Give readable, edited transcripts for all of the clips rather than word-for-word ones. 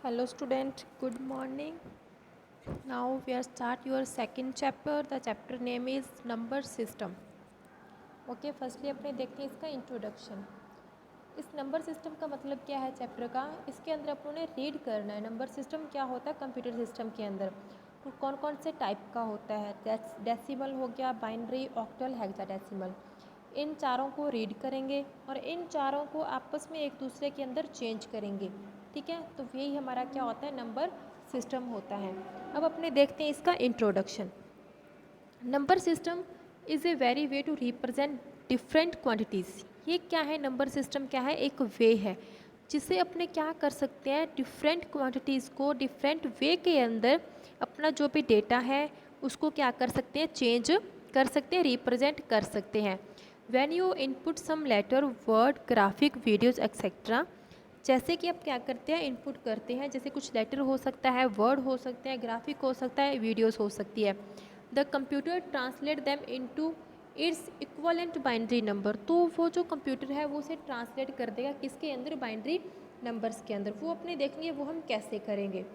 Hello student, good morning. Now we are start your second chapter. The chapter name is number system. Okay, firstly अपने देखते हैं इसका introduction. इस number system का मतलब क्या है चैप्टर का, इसके अंदर अपनों ने रीड करना है नंबर सिस्टम क्या होता है कंप्यूटर सिस्टम के अंदर, तो कौन कौन से टाइप का होता है, डेसिमल हो गया, बाइनरी, ऑक्टल, हेक्साडेसिमल। इन चारों को रीड करेंगे और इन चारों को आपस में एक दूसरे के अंदर चेंज करेंगे। ठीक है, तो यही हमारा क्या होता है नंबर सिस्टम होता है। अब अपने देखते हैं इसका introduction. Number system is a very way to represent different quantities. ये क्या है, नंबर सिस्टम क्या है, एक वे है जिससे अपने क्या कर सकते हैं, डिफरेंट क्वांटिटीज़ को डिफरेंट वे के अंदर अपना जो भी डेटा है उसको क्या कर सकते हैं, चेंज कर सकते हैं, रिप्रेजेंट कर सकते हैं। When you input some letter, word, graphic, videos etcetera, जैसे कि आप क्या करते हैं, इनपुट करते हैं, जैसे कुछ लेटर हो सकता है, वर्ड हो सकते हैं, ग्राफिक हो सकता है, वीडियोस हो सकती है। The computer translate them into its equivalent binary number, तो वो जो कंप्यूटर है वो उसे ट्रांसलेट कर देगा किसके अंदर, बाइनरी नंबर्स के अंदर। वो अपने देखेंगे वो हम कैसे करेंगे।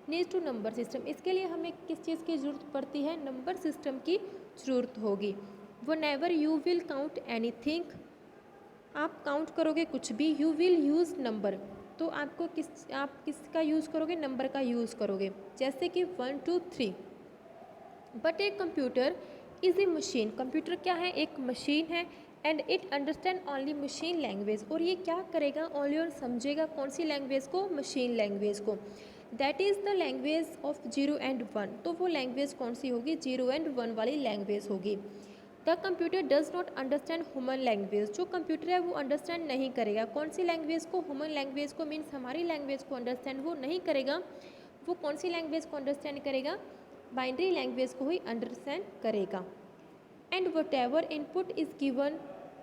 नीड्स टू नंबर सिस्टम, इसके लिए हमें किस चीज़ की ज़रूरत पड़ती है, नंबर सिस्टम की ज़रूरत होगी। Whenever you will count anything, आप काउंट करोगे कुछ भी, यू विल यूज़ नंबर, तो आपको आप किसका यूज़ करोगे, नंबर का यूज़ करोगे। जैसे कि 1 2 3। But a computer is a machine, computer क्या है, एक मशीन है। And it understand only machine language, और ये क्या करेगा, ओनली और समझेगा कौन सी लैंग्वेज को, मशीन लैंग्वेज को। That is the language of 0 and 1, तो वो लैंग्वेज कौन सी होगी, 0 एंड 1 वाली लैंग्वेज होगी। The computer does not understand human language, जो कंप्यूटर है वो अंडरस्टैंड नहीं करेगा कौन सी लैंग्वेज को, ह्यूमन लैंग्वेज को, मीन्स हमारी लैंग्वेज को अंडरस्टैंड वो नहीं करेगा। वो कौन सी लैंग्वेज को अंडरस्टैंड करेगा, बाइनरी लैंग्वेज को ही अंडरस्टैंड करेगा। And whatever input is given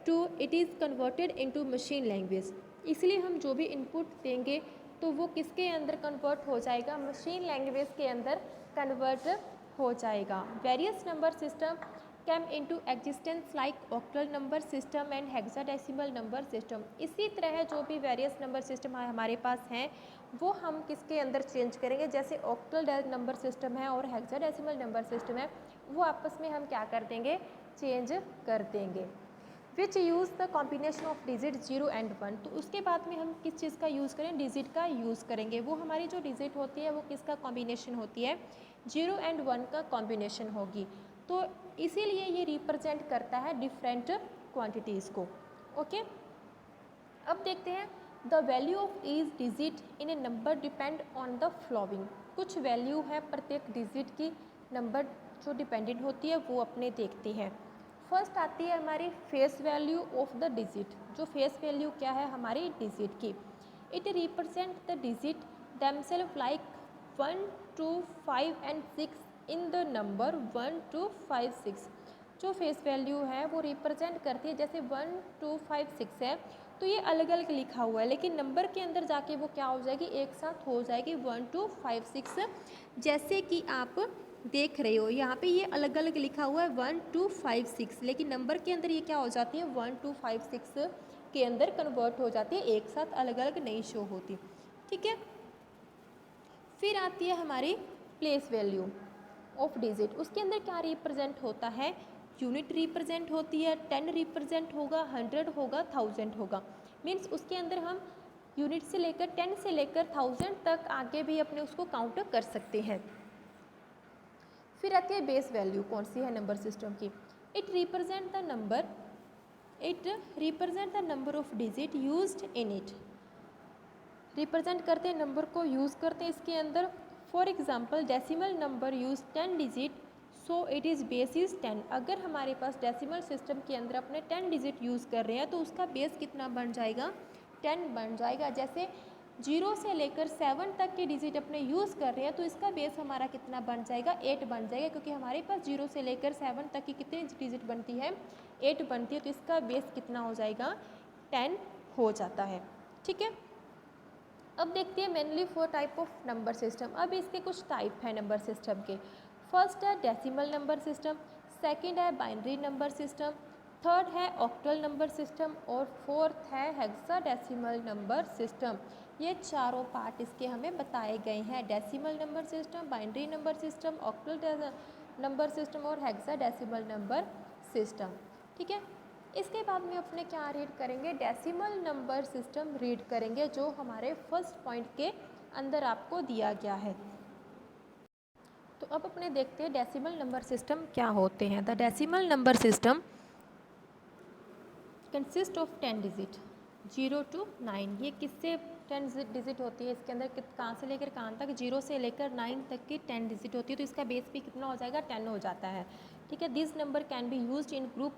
to it is converted into machine language, इसलिए हम जो भी इनपुट देंगे तो वो किसके अंदर कन्वर्ट हो जाएगा, मशीन लैंग्वेज के अंदर कन्वर्ट हो जाएगा। Various number system came into existence like octal number system and hexadecimal number system, इसी तरह जो भी वेरियस नंबर सिस्टम हमारे पास हैं वो हम किसके अंदर चेंज करेंगे, जैसे ऑक्टल नंबर सिस्टम है और हेक्साडेसिमल नंबर सिस्टम है, वो आपस में हम क्या कर देंगे, चेंज कर देंगे। विच use the combination of digit 0 and 1, तो उसके बाद में हम किस चीज़ का यूज़ करें, डिजिट का यूज़ करेंगे। वो हमारी जो डिजिट होती है वो किसका कॉम्बिनेशन होती है, 0 एंड 1 का कॉम्बिनेशन होगी। तो इसीलिए ये रिप्रेजेंट करता है डिफरेंट क्वांटिटीज़ को। ओके, अब देखते हैं the value of each digit in A number depend on the flowing, कुछ वैल्यू है प्रत्येक डिजिट की नंबर जो डिपेंडेंट होती है वो अपने देखते हैं। फर्स्ट आती है हमारी face value of the digit, जो फेस वैल्यू क्या है हमारी डिजिट की। It represent the digit themselves like 1 2 5 and 6 in the number 1 2 5 6, जो फेस वैल्यू है वो रिप्रेजेंट करती है, जैसे 1 2 5 6 है तो ये अलग अलग लिखा हुआ है लेकिन नंबर के अंदर जाके वो क्या हो जाएगी, एक साथ हो जाएगी 1 2 5 6। जैसे कि आप देख रहे हो यहाँ पे ये अलग अलग लिखा हुआ है 1 2 5 6, लेकिन नंबर के अंदर ये क्या हो जाती है 1 2 5 6 के अंदर कन्वर्ट हो जाती है, एक साथ अलग अलग नहीं शो होती। ठीक है, फिर आती है हमारी प्लेस वैल्यू ऑफ डिजिट, उसके अंदर क्या रिप्रेजेंट होता है, यूनिट रिप्रेजेंट होती है, 10 रिप्रेजेंट होगा, 100 होगा, 1000 होगा। मीन्स उसके अंदर हम यूनिट से लेकर 10 से लेकर 1000 तक आगे भी अपने उसको काउंट कर सकते हैं। फिर आती है बेस वैल्यू, कौन सी है नंबर सिस्टम की, it represent the number, it represent the number of digit used in it, represent करते हैं नंबर को, यूज़ करते हैं इसके अंदर। For example decimal number use 10 digit, so it is base is 10, अगर हमारे पास डेसिमल सिस्टम के अंदर अपने 10 डिजिट यूज़ कर रहे हैं तो उसका बेस कितना बन जाएगा, 10 बन जाएगा। जैसे 0 से लेकर 7 तक के डिजिट अपने यूज़ कर रहे हैं तो इसका बेस हमारा कितना बन जाएगा, 8 बन जाएगा, क्योंकि हमारे पास 0 से लेकर 7 तक की कितनी डिजिट बनती है, 8 बनती है, तो इसका बेस कितना हो जाएगा, 10 हो जाता है। ठीक है, अब देखते हैं mainly 4 type of number system. अब इसके कुछ टाइप हैं नंबर सिस्टम के। फर्स्ट है डेसिमल नंबर सिस्टम, सेकंड है बाइनरी नंबर सिस्टम, थर्ड है ऑक्टल नंबर सिस्टम और फोर्थ है हेक्साडेसिमल नंबर सिस्टम। ये चारों पार्ट इसके हमें बताए गए हैं, decimal number system, binary number system, octal number system और हेक्साडेसिमल नंबर सिस्टम। ठीक है, इसके बाद में अपने क्या रीड करेंगे, डेसिमल नंबर सिस्टम रीड करेंगे, जो हमारे फर्स्ट पॉइंट के अंदर आपको दिया गया है। तो अब अपने देखते हैं डेसिमल नंबर सिस्टम क्या होते हैं। The decimal number system consist of 10 digit 0 to 9। ये किससे 10 डिजिट होती है, इसके अंदर कहाँ से लेकर कहाँ तक, 0 से लेकर 9 तक की 10 डिजिट होती है, तो इसका बेस भी कितना हो जाएगा, 10 हो जाता है। ठीक है, this number can be used in group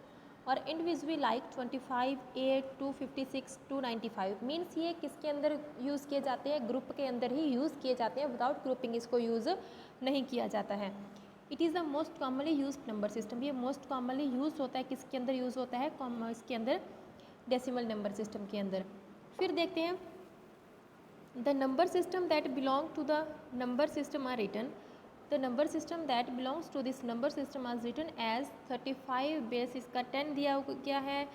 और individually like 25, 8 to 56 to 95। Means ये किसके अंदर यूज़ किए जाते हैं, ग्रुप के अंदर ही यूज़ किए जाते हैं, विदाउट ग्रुपिंग इसको यूज़ नहीं किया जाता है। It is the most commonly use number system. ये मोस्ट कॉमनली यूज़ होता है, किसके अंदर यूज़ होता है, इसके अंदर डेसिमल नंबर सिस्टम के अंदर। फिर देखते हैं the number system that belong to the number system are written. The number system that belongs to this number system are written as 35 base इसका 10 दिया गया है,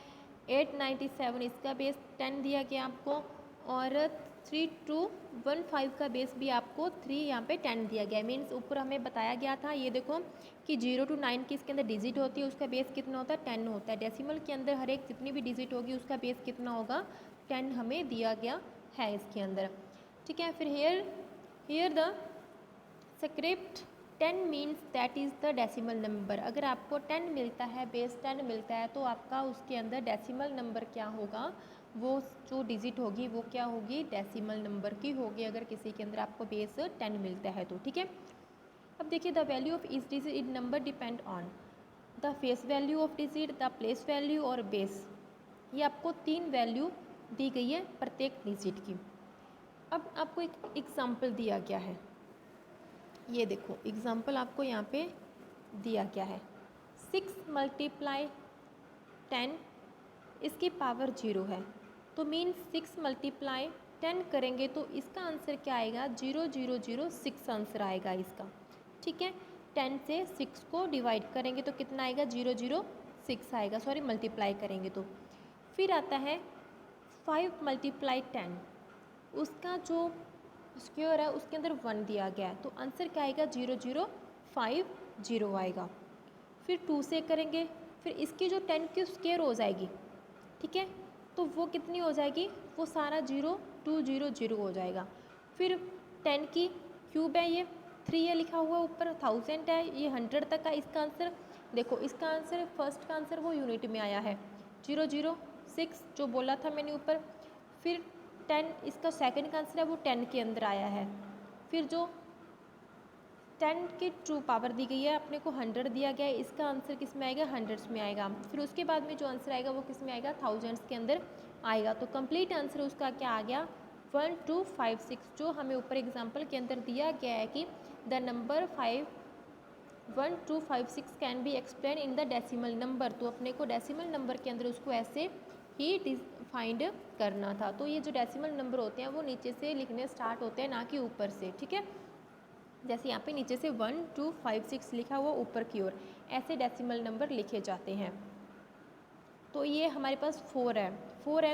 897 इसका बेस 10 दिया गया आपको, और 3215 का बेस भी आपको 3 यहाँ पे 10 दिया गया है। मीन्स ऊपर हमें बताया गया था, ये देखो कि 0 to 9 की इसके अंदर डिजिट होती है, उसका बेस कितना होता है, 10 होता है। डेसिमल के अंदर हर एक जितनी भी डिजिट होगी उसका बेस कितना होगा, 10 हमें दिया गया है इसके अंदर। ठीक है, फिर here the script 10 means that is the decimal number. अगर आपको 10 मिलता है, बेस 10 मिलता है, तो आपका उसके अंदर डेसिमल नंबर क्या होगा, वो जो डिजिट होगी वो क्या होगी, डेसिमल नंबर की होगी, अगर किसी के अंदर आपको बेस 10 मिलता है तो। ठीक है, अब देखिए the value of each digit in number depend on the face value of digit, the place value और बेस। ये आपको 3 वैल्यू दी गई है प्रत्येक डिजिट की। अब आपको एक एग्जाम्पल दिया गया है, ये देखो एग्जाम्पल आपको यहाँ पे दिया गया है, 6 × 10 इसकी पावर 0 है, तो मीन 6 × 10 करेंगे तो इसका आंसर क्या आएगा, 0006 आंसर आएगा इसका। ठीक है, 10 से 6 को डिवाइड करेंगे तो कितना आएगा, 006 आएगा, सॉरी मल्टीप्लाई करेंगे तो। फिर आता है 5 × 10, उसका जो स्क्वायर है उसके अंदर 1 दिया गया है, तो आंसर क्या आएगा, 0050 आएगा। फिर 2 से करेंगे, फिर इसकी जो 10 की स्क्वायर हो जाएगी, ठीक है, तो वो कितनी हो जाएगी, वो सारा 0200 हो जाएगा। फिर 10 की क्यूब है, ये 3 है लिखा हुआ ऊपर, 1000 है, ये 100 तक का इसका आंसर। देखो इसका आंसर फर्स्ट का आंसर वो यूनिट में आया है 006 जो बोला था मैंने ऊपर। फिर 10 इसका सेकंड का आंसर है वो 10 के अंदर आया है। फिर जो 10 की ट्रू पावर दी गई है अपने को 100 दिया गया है, इसका आंसर किस में आएगा, हंड्रेड्स में आएगा। फिर उसके बाद में जो आंसर आएगा वो किस में आएगा, थाउजेंड्स के अंदर आएगा। तो कंप्लीट आंसर उसका क्या आ गया, 1256, जो हमें ऊपर एग्जाम्पल के अंदर दिया गया है कि the number 1256 can be explain in the decimal number. तो अपने को डेसिमल नंबर के अंदर उसको ऐसे ही फाइंड करना था। तो ये जो डेसिमल नंबर होते हैं वो नीचे से लिखने स्टार्ट होते हैं, ना कि ऊपर से। ठीक है, जैसे यहाँ पे नीचे से 1256 लिखा हुआ ऊपर की ओर, ऐसे डेसिमल नंबर लिखे जाते हैं। तो ये हमारे पास 4 है,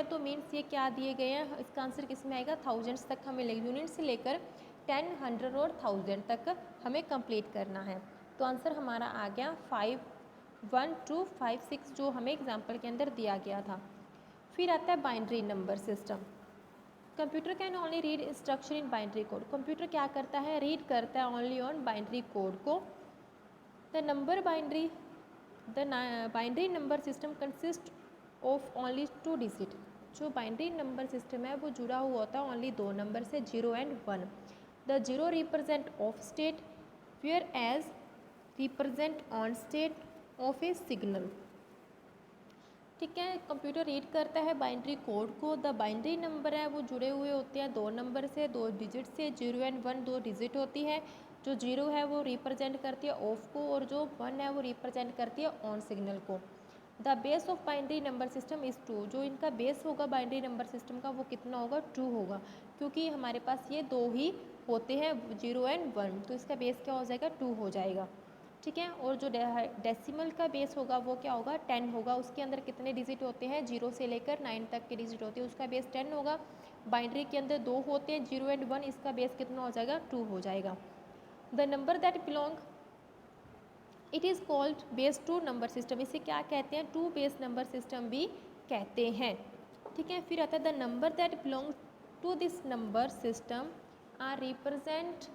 तो मीन्स ये क्या दिए गए हैं, इसका आंसर किस में आएगा, थाउजेंड्स तक हमें यूनिट से लेकर 10, 100 और 1000 तक हमें कंप्लीट करना है। तो आंसर हमारा आ गया 51256 जो हमें एग्जाम्पल के अंदर दिया गया था। फिर आता है binary number system. Computer can only read instruction in binary code. Computer क्या करता है, रीड करता है ओनली ऑन बाइनरी कोड को। The binary number system consist of only 2 digit. जो बाइनरी नंबर सिस्टम है वो जुड़ा हुआ होता है ओनली 2 नंबर से, 0 and 1। The 0 represent of state whereas represent on state of a signal. ठीक है, कंप्यूटर रीड करता है बाइनरी कोड को। द बाइनरी नंबर है वो जुड़े हुए होते हैं 2 नंबर से, 2 डिजिट से, 0 and 1 2 डिजिट होती है। जो 0 है वो रिप्रेजेंट करती है ऑफ को, और जो 1 है वो रिप्रेजेंट करती है ऑन सिग्नल को। The base of binary number system is 2। जो इनका बेस होगा बाइनरी नंबर सिस्टम का वो कितना होगा, 2 होगा, क्योंकि हमारे पास ये 2 ही होते हैं 0 and 1, तो इसका बेस क्या हो जाएगा, 2 हो जाएगा। ठीक है, और जो डेसिमल का बेस होगा वो क्या होगा, 10 होगा। उसके अंदर कितने डिजिट होते हैं, 0 से लेकर 9 तक के डिजिट होते हैं, उसका बेस 10 होगा। बाइनरी के अंदर 2 होते हैं, 0 एंड 1, इसका बेस कितना हो जाएगा, 2 हो जाएगा। The number that belong it is called base 2 number system, इसे क्या कहते हैं, 2 बेस नंबर सिस्टम भी कहते हैं। ठीक है, फिर आता है the number that belong to this number system are represent